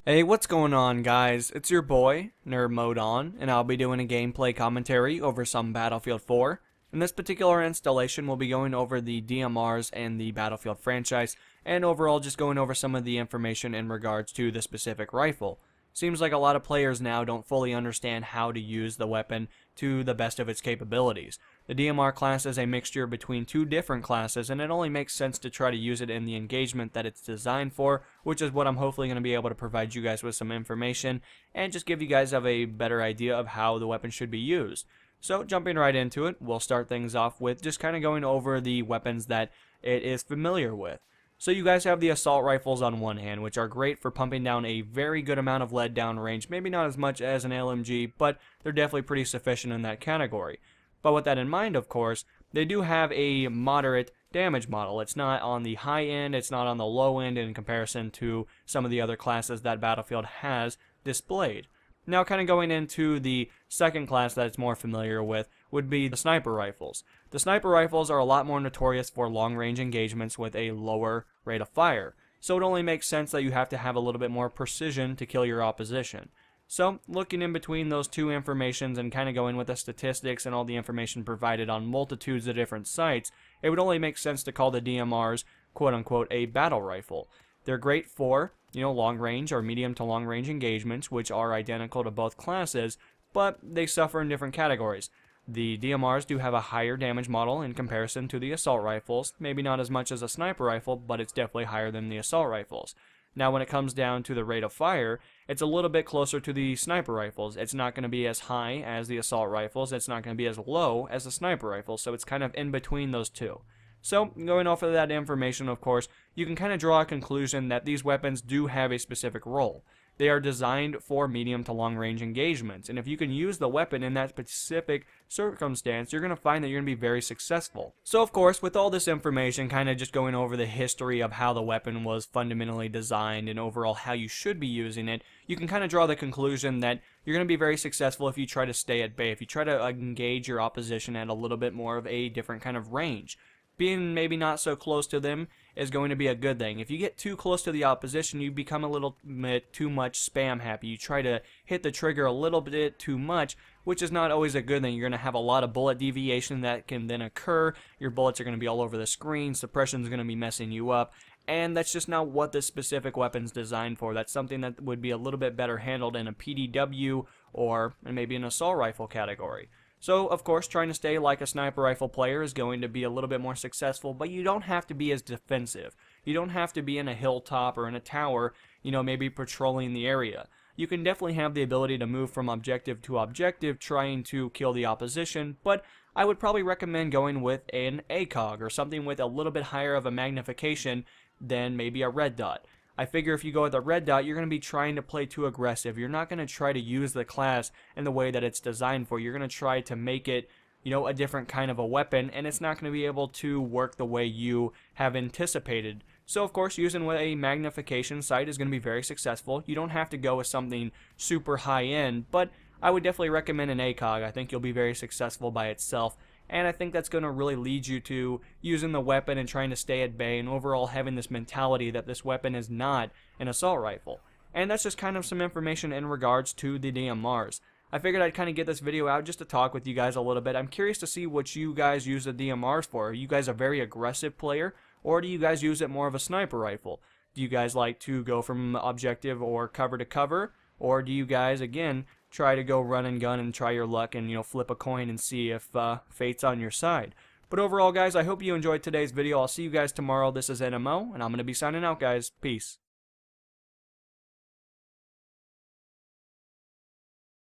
Hey, what's going on, guys? It's your boy, Nerd Mode On, and I'll be doing a gameplay commentary over some Battlefield 4. In this particular installation, we'll be going over the DMRs and the Battlefield franchise, and overall just going over some of the information in regards to the specific rifle. Seems like a lot of players now don't fully understand how to use the weapon to the best of its capabilities. The DMR class is a mixture between two different classes, and it only makes sense to try to use it in the engagement that it's designed for, which is what I'm hopefully going to be able to provide you guys with some information and just give you guys a better idea of how the weapon should be used. So jumping right into it, we'll start things off with just kind of going over the weapons that it is familiar with. So you guys have the assault rifles on one hand, which are great for pumping down a very good amount of lead down range. Maybe not as much as an LMG, but they're definitely pretty sufficient in that category. But with that in mind, of course, they do have a moderate damage model. It's not on the high end, it's not on the low end in comparison to some of the other classes that Battlefield has displayed. Now, kind of going into the second class that it's more familiar with would be the sniper rifles. The sniper rifles are a lot more notorious for long-range engagements with a lower rate of fire, so it only makes sense that you have to have a little bit more precision to kill your opposition. So, looking in between those two informations and kind of going with the statistics and all the information provided on multitudes of different sites, it would only make sense to call the DMRs quote-unquote a battle rifle. They're great for, long range or medium to long range engagements, which are identical to both classes, but they suffer in different categories. The DMRs do have a higher damage model in comparison to the assault rifles, maybe not as much as a sniper rifle, but it's definitely higher than the assault rifles. Now when it comes down to the rate of fire, it's a little bit closer to the sniper rifles. It's not going to be as high as the assault rifles, it's not going to be as low as the sniper rifles, so it's kind of in between those two. So, going off of that information, of course, you can kind of draw a conclusion that these weapons do have a specific role. They are designed for medium to long range engagements, and if you can use the weapon in that specific circumstance, you're going to find that you're going to be very successful. So, of course, with all this information, kind of just going over the history of how the weapon was fundamentally designed and overall how you should be using it, you can kind of draw the conclusion that you're going to be very successful if you try to stay at bay, if you try to engage your opposition at a little bit more of a different kind of range. Being maybe not so close to them is going to be a good thing. If you get too close to the opposition, you become a little bit too much spam happy. You try to hit the trigger a little bit too much, which is not always a good thing. You're going to have a lot of bullet deviation that can then occur. Your bullets are going to be all over the screen. Suppression is going to be messing you up. And that's just not what this specific weapon's designed for. That's something that would be a little bit better handled in a PDW or maybe an assault rifle category. So, of course, trying to stay like a sniper rifle player is going to be a little bit more successful, but you don't have to be as defensive. You don't have to be in a hilltop or in a tower, maybe patrolling the area. You can definitely have the ability to move from objective to objective, trying to kill the opposition, but I would probably recommend going with an ACOG or something with a little bit higher of a magnification than maybe a red dot. I figure if you go with a red dot, you're going to be trying to play too aggressive. You're not going to try to use the class in the way that it's designed for. You're going to try to make it, a different kind of a weapon, and it's not going to be able to work the way you have anticipated. So, of course, using a magnification sight is going to be very successful. You don't have to go with something super high-end, but I would definitely recommend an ACOG. I think you'll be very successful by itself. And I think that's going to really lead you to using the weapon and trying to stay at bay and overall having this mentality that this weapon is not an assault rifle. And that's just kind of some information in regards to the DMRs. I figured I'd kind of get this video out just to talk with you guys a little bit. I'm curious to see what you guys use the DMRs for. Are you guys a very aggressive player, or do you guys use it more of a sniper rifle? Do you guys like to go from objective or cover to cover, or do you guys, again, try to go run and gun and try your luck and, flip a coin and see if fate's on your side? But overall, guys, I hope you enjoyed today's video. I'll see you guys tomorrow. This is NMO, and I'm going to be signing out, guys. Peace.